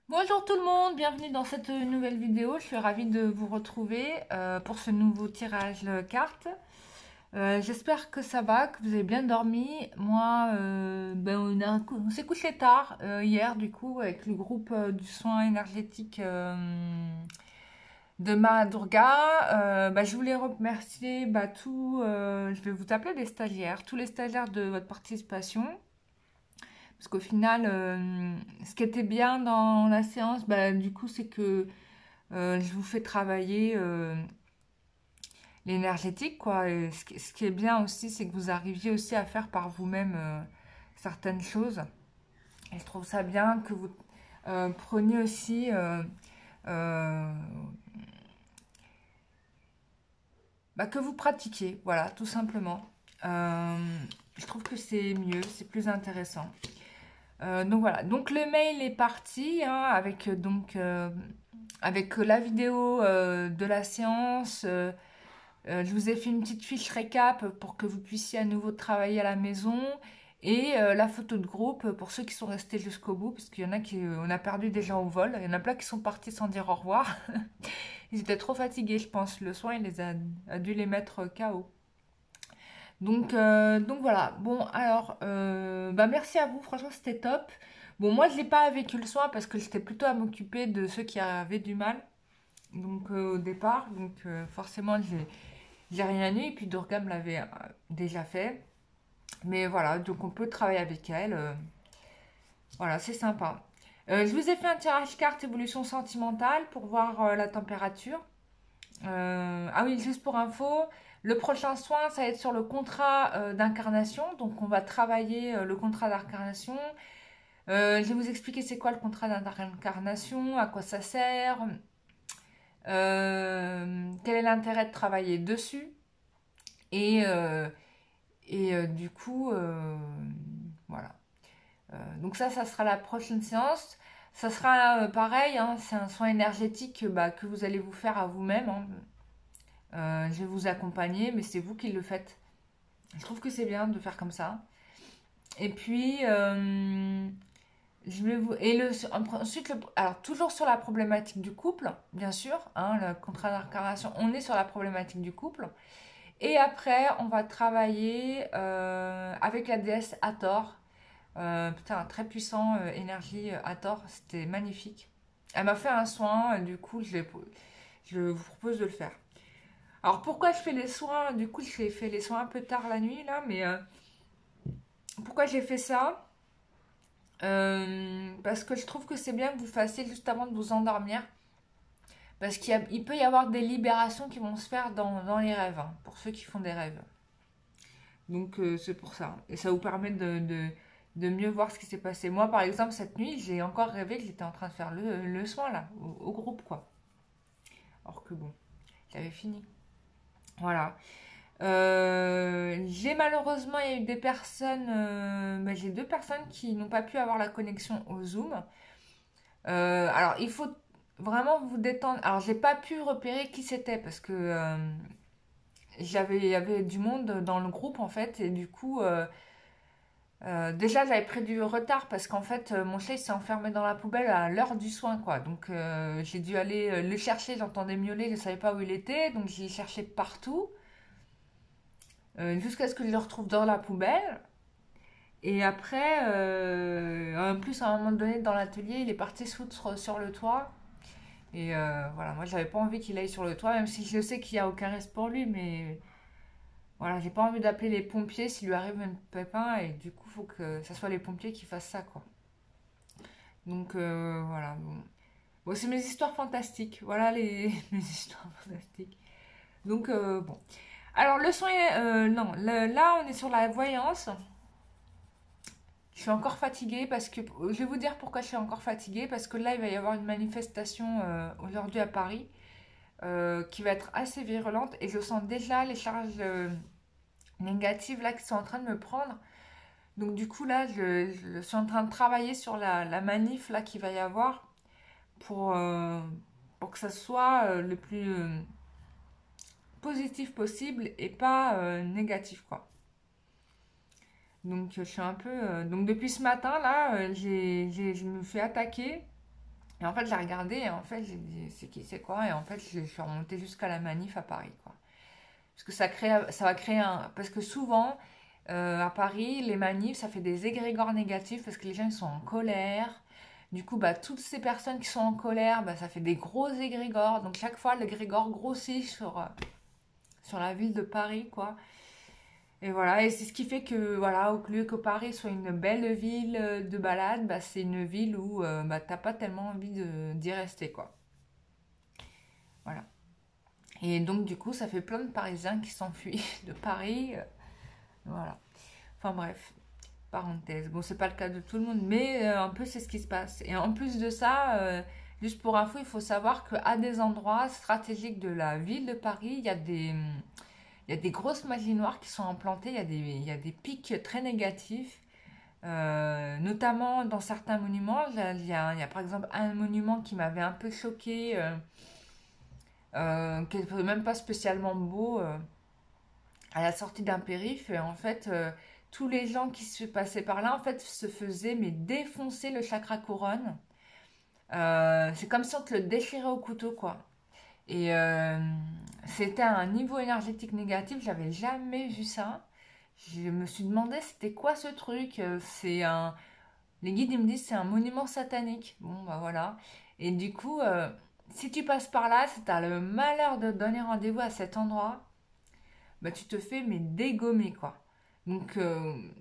Bonjour tout le monde, bienvenue dans cette nouvelle vidéo. Je suis ravie de vous retrouver pour ce nouveau tirage cartes. J'espère que ça va, que vous avez bien dormi. Moi, on s'est couché tard hier du coup avec le groupe du soin énergétique de Ma Durga. Je voulais remercier je vais vous appeler les stagiaires, tous les stagiaires de votre participation. Parce qu'au final, ce qui était bien dans la séance, du coup, c'est que je vous fais travailler l'énergétique, quoi. Et ce qui est bien aussi, c'est que vous arriviez aussi à faire par vous-même certaines choses. Et je trouve ça bien que vous preniez aussi euh, que vous pratiquiez, voilà, tout simplement. Je trouve que c'est mieux, c'est plus intéressant. Donc voilà, donc le mail est parti hein, avec la vidéo de la séance. Je vous ai fait une petite fiche récap pour que vous puissiez à nouveau travailler à la maison et la photo de groupe pour ceux qui sont restés jusqu'au bout parce qu'il y en a qui on a perdu des gens au vol. Il y en a plein qui sont partis sans dire au revoir. Ils étaient trop fatigués, je pense. Le soin, a dû les mettre KO. Donc voilà. Bon, alors, merci à vous. Franchement, c'était top. Bon, moi, je n'ai pas vécu le soin parce que j'étais plutôt à m'occuper de ceux qui avaient du mal. Donc, au départ. Donc, forcément, j'ai rien eu. Et puis, Durga me l'avait déjà fait. Mais voilà, donc on peut travailler avec elle. Voilà, c'est sympa. Je vous ai fait un tirage carte évolution sentimentale pour voir la température. Ah oui, juste pour info, le prochain soin, ça va être sur le contrat d'incarnation. Donc, on va travailler le contrat d'incarnation. Je vais vous expliquer c'est quoi le contrat d'incarnation, à quoi ça sert, quel est l'intérêt de travailler dessus. Et, euh, du coup, voilà. Donc ça sera la prochaine séance. Ça sera pareil, hein, c'est un soin énergétique que vous allez vous faire à vous-même. Hein. Je vais vous accompagner, mais c'est vous qui le faites. Je trouve que c'est bien de faire comme ça. Et puis, je vais vous... ensuite, alors toujours sur la problématique du couple, bien sûr, hein, le contrat d'incarnation, on est sur la problématique du couple. Et après, on va travailler avec la déesse Hathor. Putain, un très puissant énergie Hathor, c'était magnifique. Elle m'a fait un soin, du coup, je vous propose de le faire. Alors pourquoi je fais les soins? Du coup, j'ai fait les soins un peu tard la nuit là, mais pourquoi j'ai fait ça? Parce que je trouve que c'est bien que vous fassiez juste avant de vous endormir. Parce il peut y avoir des libérations qui vont se faire dans les rêves, hein, pour ceux qui font des rêves. Donc c'est pour ça. Et ça vous permet de mieux voir ce qui s'est passé. Moi, par exemple, cette nuit, j'ai encore rêvé que j'étais en train de faire le soin là, au groupe quoi. Alors que bon, j'avais fini. Voilà. J'ai malheureusement, il y a eu des personnes, j'ai deux personnes qui n'ont pas pu avoir la connexion au Zoom. Alors, il faut vraiment vous détendre. Alors, j'ai pas pu repérer qui c'était parce que il y avait du monde dans le groupe en fait, et du coup, déjà j'avais pris du retard parce qu'en fait, mon chat il s'est enfermé dans la poubelle à l'heure du soin quoi. Donc, j'ai dû aller le chercher. J'entendais miauler, je savais pas où il était, donc j'ai cherché partout. Jusqu'à ce que je le retrouve dans la poubelle. Et après, en plus, à un moment donné, dans l'atelier, il est parti se foutre sur le toit. Et voilà, moi, j'avais pas envie qu'il aille sur le toit, même si je sais qu'il n'y a aucun risque pour lui. Mais voilà, j'ai pas envie d'appeler les pompiers s'il lui arrive un pépin. Et du coup, il faut que ce soit les pompiers qui fassent ça, quoi. Donc voilà. Bon, bon c'est mes histoires fantastiques. Voilà mes histoires fantastiques. Donc bon. Alors, le soin, non, là, on est sur la voyance. Je suis encore fatiguée parce que... Je vais vous dire pourquoi je suis encore fatiguée. Parce que là, il va y avoir une manifestation aujourd'hui à Paris. qui va être assez virulente et je sens déjà les charges négatives là qui sont en train de me prendre. Donc du coup là, je suis en train de travailler sur la manif là qu'il va y avoir pour, euh, pour que ça soit le plus positif possible et pas négatif quoi. Donc je suis un peu... Donc depuis ce matin là, je me fais attaquer. Et en fait j'ai regardé et en fait j'ai dit c'est qui c'est quoi et en fait je suis remontée jusqu'à la manif à Paris quoi. Parce que ça va créer un... Parce que souvent à Paris les manifs ça fait des égrégores négatifs parce que les gens ils sont en colère. Du coup, bah, toutes ces personnes qui sont en colère, bah, ça fait des gros égrégores. Donc chaque fois, l'égrégore grossit sur la ville de Paris, quoi. Et voilà, et c'est ce qui fait que, voilà, au lieu que Paris soit une belle ville de balade, bah, c'est une ville où bah, t'as pas tellement envie d'y rester, quoi. Voilà. Et donc, du coup, ça fait plein de Parisiens qui s'enfuient de Paris. Voilà. Enfin, bref, parenthèse. Bon, c'est pas le cas de tout le monde, mais un peu c'est ce qui se passe. Et en plus de ça, juste pour info, il faut savoir qu'à des endroits stratégiques de la ville de Paris, il y a des grosses malles noires qui sont implantées, il y a des pics très négatifs, notamment dans certains monuments. Il y a par exemple un monument qui m'avait un peu choqué, qui n'était même pas spécialement beau, à la sortie d'un périph'. Et en fait, tous les gens qui se passaient par là, en fait, se faisaient mais défoncer le chakra couronne. C'est comme si on te le déchirait au couteau, quoi. Et c'était à un niveau énergétique négatif, j'avais jamais vu ça. Je me suis demandé c'était quoi ce truc. C'est un... Les guides ils me disent c'est un monument satanique. Bon bah voilà. Et du coup, si tu passes par là, si tu as le malheur de donner rendez-vous à cet endroit, bah tu te fais mais dégommer quoi. Donc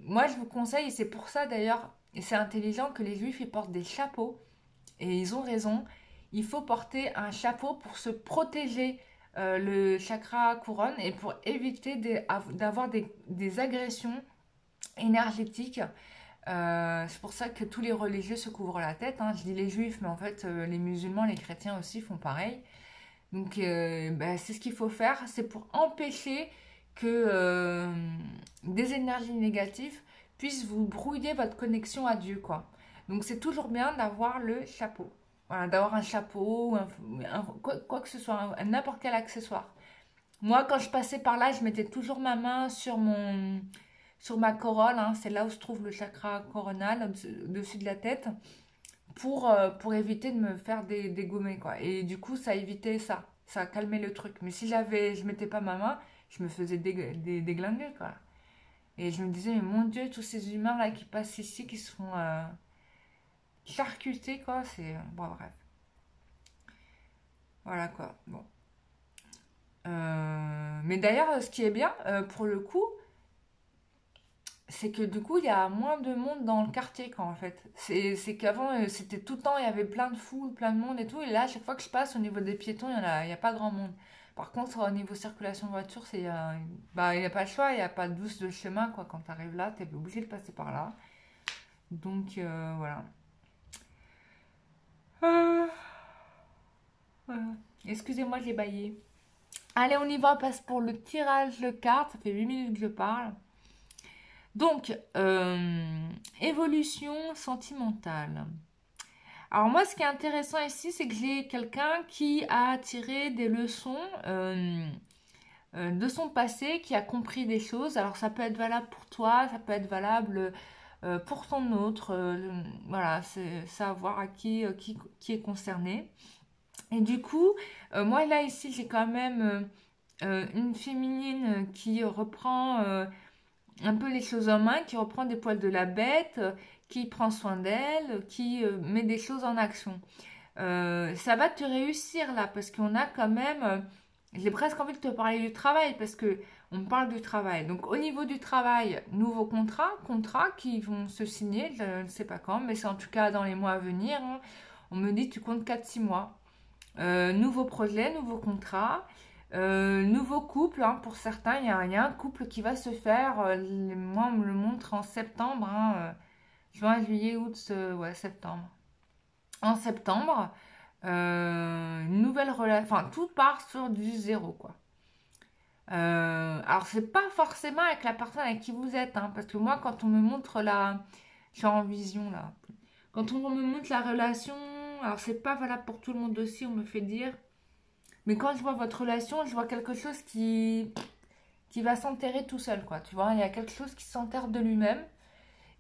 moi je vous conseille, et c'est pour ça d'ailleurs, et c'est intelligent que les juifs ils portent des chapeaux. Et ils ont raison. Il faut porter un chapeau pour se protéger le chakra couronne et pour éviter d'avoir des agressions énergétiques. C'est pour ça que tous les religieux se couvrent la tête, hein. Je dis les juifs, mais en fait les musulmans, les chrétiens aussi font pareil. Donc bah, c'est ce qu'il faut faire, c'est pour empêcher que des énergies négatives puissent vous brouiller votre connexion à Dieu, quoi. Donc c'est toujours bien d'avoir le chapeau. Voilà, d'avoir un chapeau, quoi que ce soit, n'importe quel accessoire. Moi, quand je passais par là, je mettais toujours ma main sur ma corolle, hein, c'est là où se trouve le chakra coronal, au-dessus de la tête, pour éviter de me faire dégommer, quoi. Et du coup, ça évitait ça. Ça calmait le truc. Mais si je mettais pas ma main, je me faisais déglinguer, quoi. Et je me disais, mais mon Dieu, tous ces humains là qui passent ici, qui se font charcuter, quoi. C'est. Bon, bref. Voilà, quoi. Bon. Mais d'ailleurs, ce qui est bien, pour le coup, c'est que du coup, il y a moins de monde dans le quartier, quoi, en fait. C'est qu'avant, c'était tout le temps, il y avait plein de foules, plein de monde et tout. Et là, à chaque fois que je passe au niveau des piétons, il y a pas grand monde. Par contre, au niveau circulation de voiture, bah, il n'y a pas le choix, il n'y a pas de douce de chemin, quoi. Quand tu arrives là, tu es obligé de passer par là. Donc, voilà. Euh, voilà. Excusez-moi, j'ai baillé. Allez, on y va, on passe pour le tirage de cartes. Ça fait 8 minutes que je parle. Donc, évolution sentimentale. Alors moi, ce qui est intéressant ici, c'est que j'ai quelqu'un qui a tiré des leçons de son passé, qui a compris des choses. Alors ça peut être valable pour toi, ça peut être valable pour ton autre. Voilà, c'est ça à voir à qui est concerné. Et du coup, moi là ici, j'ai quand même une féminine qui reprend un peu les choses en main, qui reprend des poils de la bête, qui prend soin d'elle, qui met des choses en action. Ça va te réussir là, parce qu'on a quand même... j'ai presque envie de te parler du travail, parce que on parle du travail. Donc au niveau du travail, nouveaux contrats qui vont se signer, je ne sais pas quand, mais c'est en tout cas dans les mois à venir, hein. On me dit tu comptes 4 6 mois. Nouveau projet, nouveau contrat. Nouveau couple, hein, pour certains, il y a un couple qui va se faire. Moi, on me le montre en septembre, hein, juin, juillet, août, ouais, septembre. En septembre, une nouvelle relation, enfin tout part sur du zéro quoi. Alors c'est pas forcément avec la personne avec qui vous êtes, hein, parce que moi quand on me montre la, je suis en vision là, quand on me montre la relation, alors c'est pas valable pour tout le monde aussi, on me fait dire, mais quand je vois votre relation, je vois quelque chose qui va s'enterrer tout seul quoi, tu vois, il y a quelque chose qui s'enterre de lui-même,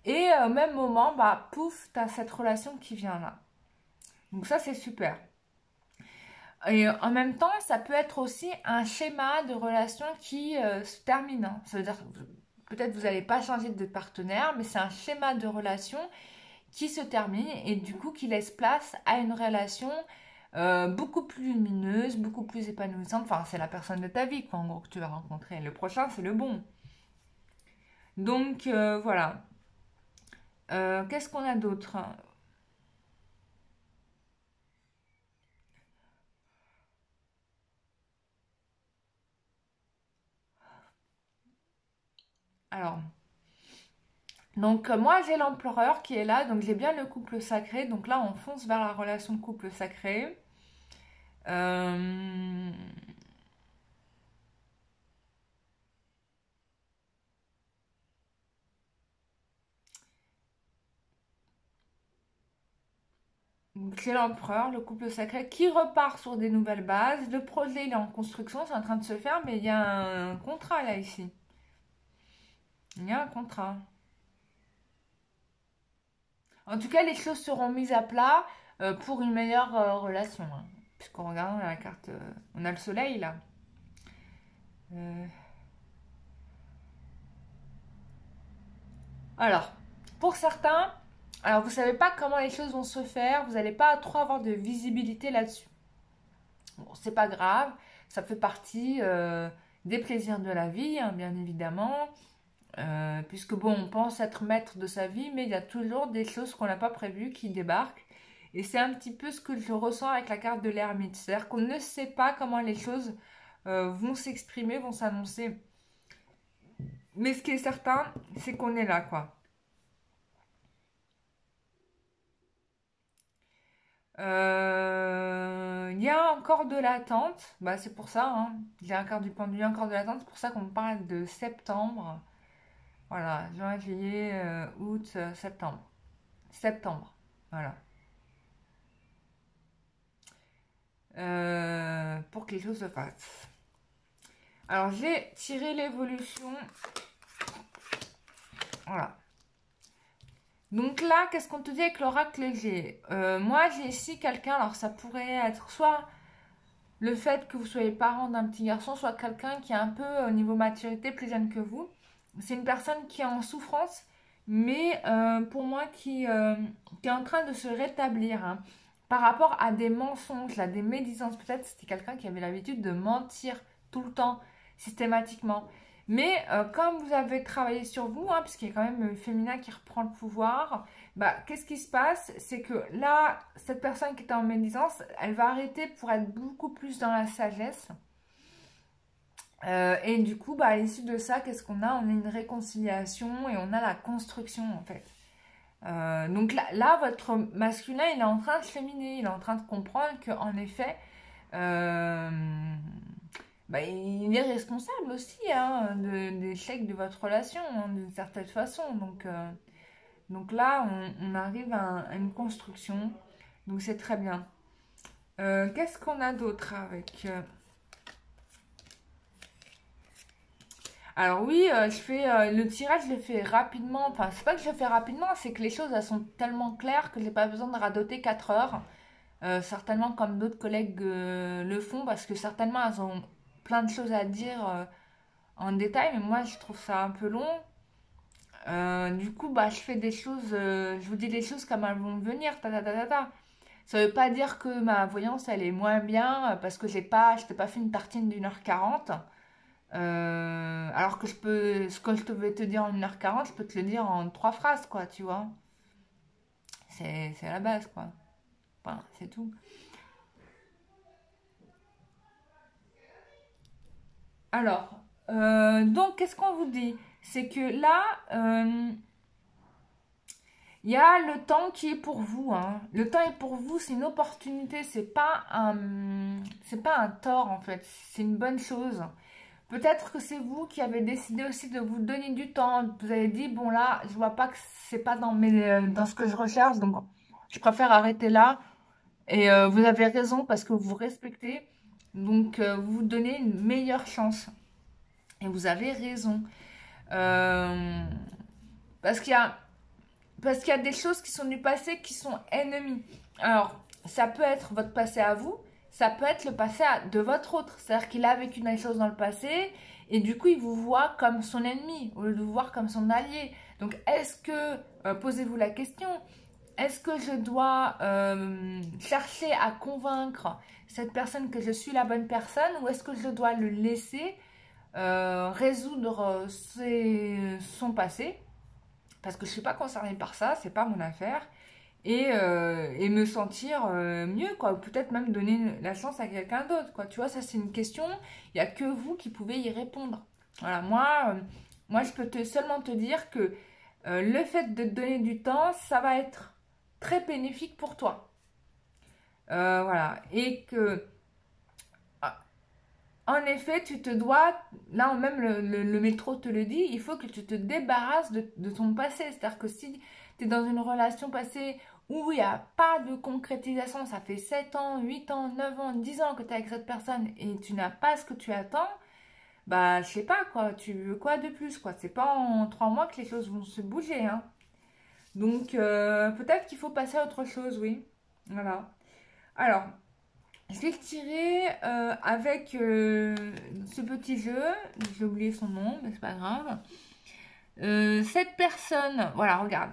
et au même moment, bah pouf, t'as cette relation qui vient là. Donc ça c'est super. Et en même temps, ça peut être aussi un schéma de relation qui se termine, hein. Ça veut dire que peut-être vous n'allez pas changer de partenaire, mais c'est un schéma de relation qui se termine et du coup qui laisse place à une relation beaucoup plus lumineuse, beaucoup plus épanouissante. Enfin, c'est la personne de ta vie, quoi, en gros, que tu vas rencontrer. Le prochain, c'est le bon. Donc, voilà. Qu'est-ce qu'on a d'autre? Alors, donc moi j'ai l'empereur qui est là, donc j'ai bien le couple sacré. Donc là, on fonce vers la relation de couple sacré. Euh, donc c'est l'empereur, le couple sacré, qui repart sur des nouvelles bases. Le projet il est en construction, c'est en train de se faire, mais il y a un contrat là ici. Il y a un contrat. En tout cas, les choses seront mises à plat pour une meilleure relation, hein. Puisqu'on regarde la carte, on a le soleil là. Euh, Alors, pour certains, alors vous savez pas comment les choses vont se faire, vous n'allez pas trop avoir de visibilité là-dessus. Bon, c'est pas grave, ça fait partie des plaisirs de la vie, hein, bien évidemment. Puisque bon, on pense être maître de sa vie, mais il y a toujours des choses qu'on n'a pas prévues qui débarquent. Et c'est un petit peu ce que je ressens avec la carte de l'ermite. C'est-à-dire qu'on ne sait pas comment les choses vont s'exprimer, vont s'annoncer. Mais ce qui est certain, c'est qu'on est là, quoi. Il y a encore de l'attente. Bah, c'est pour ça, hein. Il y a encore du pendu, encore de l'attente. C'est pour ça qu'on me parle de septembre. Voilà, juin, juillet, août, septembre. Septembre. Voilà. Pour que les choses se fassent. Alors, j'ai tiré l'évolution. Voilà. Donc là, qu'est-ce qu'on te dit avec l'oracle G? Moi, j'ai ici quelqu'un, alors ça pourrait être soit le fait que vous soyez parent d'un petit garçon, soit quelqu'un qui est un peu au niveau maturité plus jeune que vous. C'est une personne qui est en souffrance, mais pour moi qui est en train de se rétablir, hein, par rapport à des mensonges, à des médisances. Peut-être c'était quelqu'un qui avait l'habitude de mentir tout le temps, systématiquement. Mais comme vous avez travaillé sur vous, hein, puisqu'il y a quand même le féminin qui reprend le pouvoir, bah, qu'est-ce qui se passe? C'est que là, cette personne qui était en médisance, elle va arrêter pour être beaucoup plus dans la sagesse. Et du coup, bah, à l'issue de ça, qu'est-ce qu'on a? On a une réconciliation et on a la construction en fait. Donc là, votre masculin, il est en train de cheminer, il est en train de comprendre qu'en effet, euh, bah, il est responsable aussi, hein, de l'échec de votre relation, hein, d'une certaine façon. Donc là, on arrive à une construction. Donc c'est très bien. Qu'est-ce qu'on a d'autre avec Alors oui, je fais le tirage, je le fais rapidement. Enfin, c'est pas que je le fais rapidement, c'est que les choses elles sont tellement claires que j'ai pas besoin de radoter 4 heures. Certainement comme d'autres collègues le font, parce que certainement elles ont plein de choses à dire en détail, mais moi je trouve ça un peu long. Du coup, bah, je fais des choses, je vous dis les choses comme elles vont venir, ta ta ta ta ta. Ça veut pas dire que ma voyance elle est moins bien parce que je t'ai pas fait une tartine d'1h40. Alors que ce que je te vais te dire en 1h40, je peux te le dire en 3 phrases, quoi, tu vois. C'est la base, quoi. Enfin, c'est tout. Alors, donc, qu'est-ce qu'on vous dit? C'est que là, Il y a le temps qui est pour vous, hein. Le temps est pour vous, c'est une opportunité, c'est pas un tort en fait, c'est une bonne chose. Peut-être que c'est vous qui avez décidé aussi de vous donner du temps. Vous avez dit, bon là, je vois pas que c'est pas dans ce que je recherche, donc je préfère arrêter là. Et vous avez raison parce que vous vous respectez. Donc vous vous donnez une meilleure chance. Et vous avez raison. Euh, parce qu'il y a, parce qu'il y a des choses qui sont du passé qui sont ennemies. Alors, ça peut être votre passé à vous, ça peut être le passé de votre autre. C'est-à-dire qu'il a vécu des choses dans le passé et du coup, il vous voit comme son ennemi au lieu de vous voir comme son allié. Donc, est-ce que, posez-vous la question, est-ce que je dois chercher à convaincre cette personne que je suis la bonne personne ou est-ce que je dois le laisser résoudre son passé parce que je ne suis pas concernée par ça, c'est pas mon affaire et me sentir mieux quoi, ou peut-être même donner la chance à quelqu'un d'autre quoi. Tu vois, ça c'est une question, il n'y a que vous qui pouvez y répondre. Voilà, moi je peux seulement te dire que le fait de te donner du temps, ça va être très bénéfique pour toi. Voilà. Et que, ah, en effet, tu te dois, là même le métro te le dit, il faut que tu te débarrasses de ton passé. C'est-à-dire que si tu es dans une relation passée où il n'y a pas de concrétisation, ça fait 7 ans, 8 ans, 9 ans, 10 ans que tu es avec cette personne et tu n'as pas ce que tu attends, bah je sais pas quoi, tu veux quoi de plus quoi. C'est pas en 3 mois que les choses vont se bouger, hein. Donc, peut-être qu'il faut passer à autre chose, oui. Voilà. Alors, je vais tirer avec ce petit jeu. J'ai oublié son nom, mais c'est pas grave. Cette personne, voilà, regarde.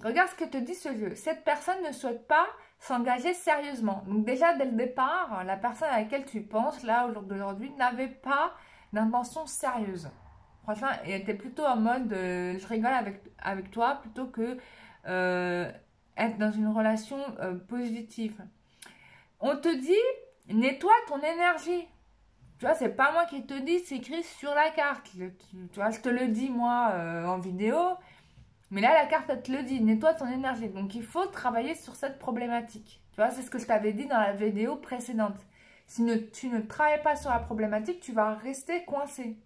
Regarde ce que te dit ce jeu. Cette personne ne souhaite pas s'engager sérieusement. Donc déjà, dès le départ, la personne à laquelle tu penses, là, au jour d'aujourd'hui, n'avait pas d'intention sérieuse. Franchement, elle était plutôt en mode je rigole avec toi plutôt que euh, être dans une relation positive. On te dit nettoie ton énergie. Tu vois, c'est pas moi qui te dis, c'est écrit sur la carte. Tu vois, je te le dis moi en vidéo, mais là la carte elle te le dit, nettoie ton énergie. Donc il faut travailler sur cette problématique. Tu vois, c'est ce que je t'avais dit dans la vidéo précédente. Si tu ne travailles pas sur la problématique, tu vas rester coincé.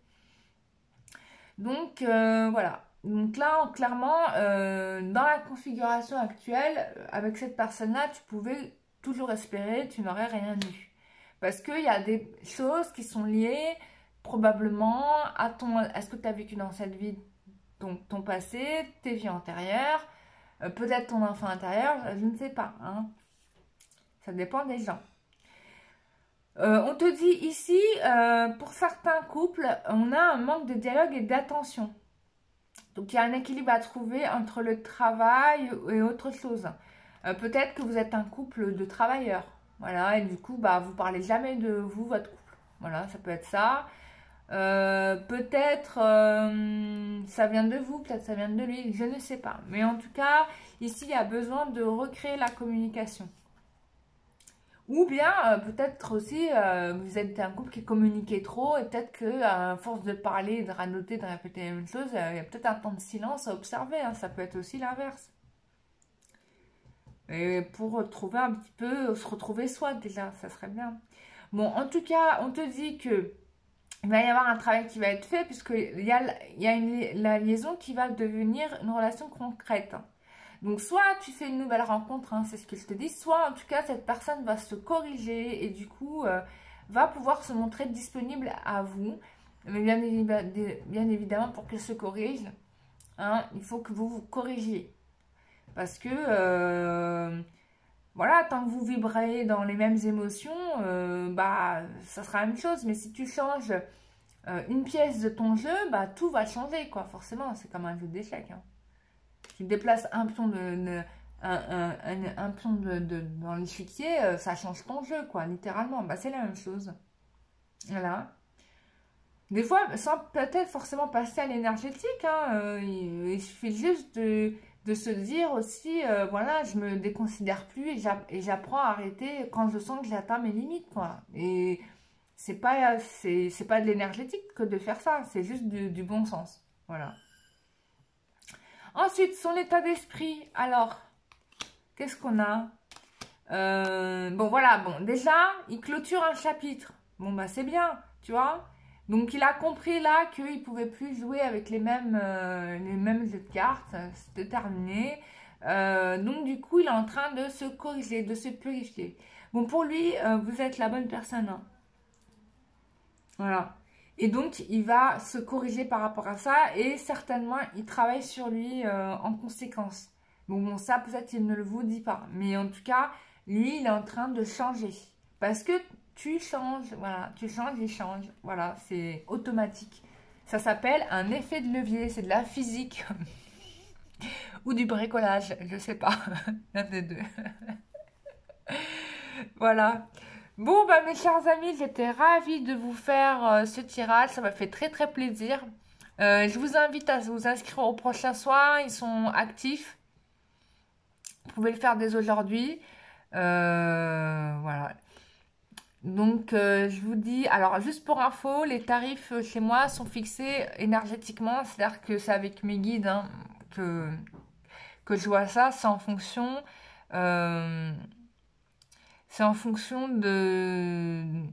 Donc voilà. Donc là, clairement, dans la configuration actuelle, avec cette personne-là, tu pouvais toujours espérer, tu n'aurais rien eu. Parce qu'il y a des choses qui sont liées probablement à ce que tu as vécu dans cette vie, ton passé, tes vies antérieures, peut-être ton enfant intérieur, je ne sais pas, hein. Ça dépend des gens. On te dit ici, pour certains couples, on a un manque de dialogue et d'attention. Donc il y a un équilibre à trouver entre le travail et autre chose. Peut-être que vous êtes un couple de travailleurs. Voilà, et du coup, bah, vous parlez jamais de vous, votre couple. Voilà, ça peut être ça. Peut-être ça vient de vous, peut-être ça vient de lui, je ne sais pas. Mais en tout cas, ici, il y a besoin de recréer la communication. Ou bien, peut-être aussi, vous êtes un couple qui communiquait trop et peut-être que à force de parler, de ranoter, de répéter la même chose, il y a peut-être un temps de silence à observer, hein. Ça peut être aussi l'inverse. Et pour trouver un petit peu, se retrouver soi déjà, ça serait bien. Bon, en tout cas, on te dit que il va y avoir un travail qui va être fait puisqu'il y a la liaison qui va devenir une relation concrète. Donc soit tu fais une nouvelle rencontre, hein, c'est ce que je te dis, soit en tout cas cette personne va se corriger et du coup va pouvoir se montrer disponible à vous. Mais bien évidemment pour qu'elle se corrige, hein, il faut que vous vous corrigiez. Parce que voilà, tant que vous vibrez dans les mêmes émotions, bah ça sera la même chose. Mais si tu changes une pièce de ton jeu, bah tout va changer quoi, forcément, c'est comme un jeu d'échecs, hein. Tu déplaces un pion un pion dans l'échiquier, ça change ton jeu, quoi, littéralement. Bah, c'est la même chose. Voilà. Des fois, sans peut-être forcément passer à l'énergétique, hein, il suffit juste de se dire aussi, voilà, je me déconsidère plus et j'apprends à arrêter quand je sens que j'atteins mes limites, quoi. Et c'est pas de l'énergétique que de faire ça, c'est juste du bon sens. Voilà. Ensuite, son état d'esprit. Alors, qu'est-ce qu'on a? Bon, voilà, bon, déjà, il clôture un chapitre. Bon, bah, c'est bien, tu vois. Donc, il a compris là qu'il pouvait plus jouer avec les mêmes jeux de cartes. C'était terminé. Donc, du coup, il est en train de se corriger, de se purifier. Bon, pour lui, vous êtes la bonne personne, hein. Voilà. Et donc, il va se corriger par rapport à ça et certainement, il travaille sur lui en conséquence. Bon, ça, peut-être, il ne le vous dit pas. Mais en tout cas, lui, il est en train de changer. Parce que tu changes, voilà, tu changes, il change. Voilà, c'est automatique. Ça s'appelle un effet de levier, c'est de la physique. Ou du bricolage, je sais pas. L'un des deux. Voilà. Bon, bah, mes chers amis, j'étais ravie de vous faire ce tirage. Ça m'a fait très très plaisir. Je vous invite à vous inscrire au prochain soin. Ils sont actifs. Vous pouvez le faire dès aujourd'hui. Voilà. Donc, je vous dis, alors juste pour info, les tarifs chez moi sont fixés énergétiquement. C'est-à-dire que c'est avec mes guides hein, que je vois ça. Euh, c'est en fonction de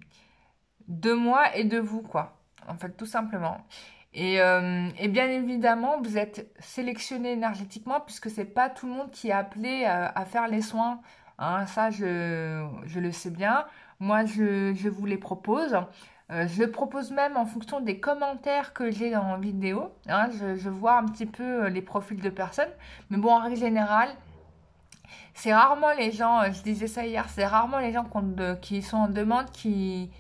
moi et de vous, quoi. En fait, tout simplement. Et bien évidemment, vous êtes sélectionné énergétiquement puisque c'est pas tout le monde qui est appelé à faire les soins. Hein, ça, je le sais bien. Moi, je vous les propose. Je le propose même en fonction des commentaires que j'ai en vidéo. Hein, je vois un petit peu les profils de personnes. Mais bon, en règle générale, c'est rarement les gens, je disais ça hier, c'est rarement les gens qui sont en demande qui...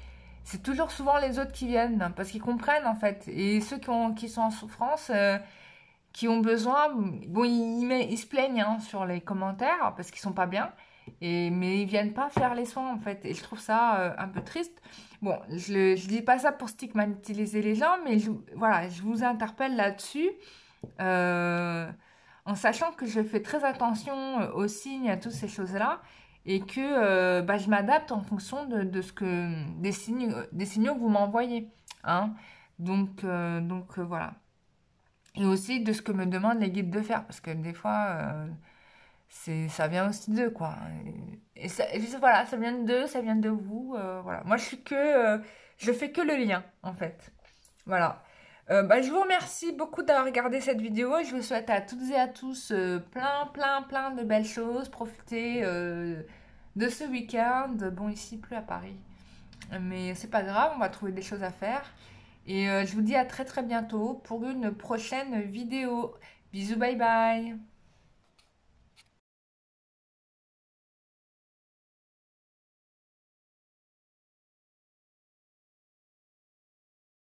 C'est toujours souvent les autres qui viennent, hein, parce qu'ils comprennent en fait. Et ceux qui sont en souffrance, qui ont besoin, bon, ils se plaignent hein, sur les commentaires, parce qu'ils sont pas bien. Mais ils viennent pas faire les soins en fait. Et je trouve ça un peu triste. Bon, je dis pas ça pour stigmatiser les gens, mais voilà, je vous interpelle là-dessus. Euh, En sachant que je fais très attention aux signes, à toutes ces choses-là, et que bah, je m'adapte en fonction de ce que des signaux que vous m'envoyez, hein. Donc, voilà. Et aussi de ce que me demandent les guides de faire, parce que des fois, ça vient aussi d'eux, quoi. Voilà, ça vient d'eux, ça vient de vous, voilà. Moi, je fais que le lien, en fait. Voilà. Bah, je vous remercie beaucoup d'avoir regardé cette vidéo. Je vous souhaite à toutes et à tous plein de belles choses. Profitez de ce week-end. Bon, ici, plus à Paris. Mais c'est pas grave, on va trouver des choses à faire. Et je vous dis à très très bientôt pour une prochaine vidéo. Bisous, bye bye.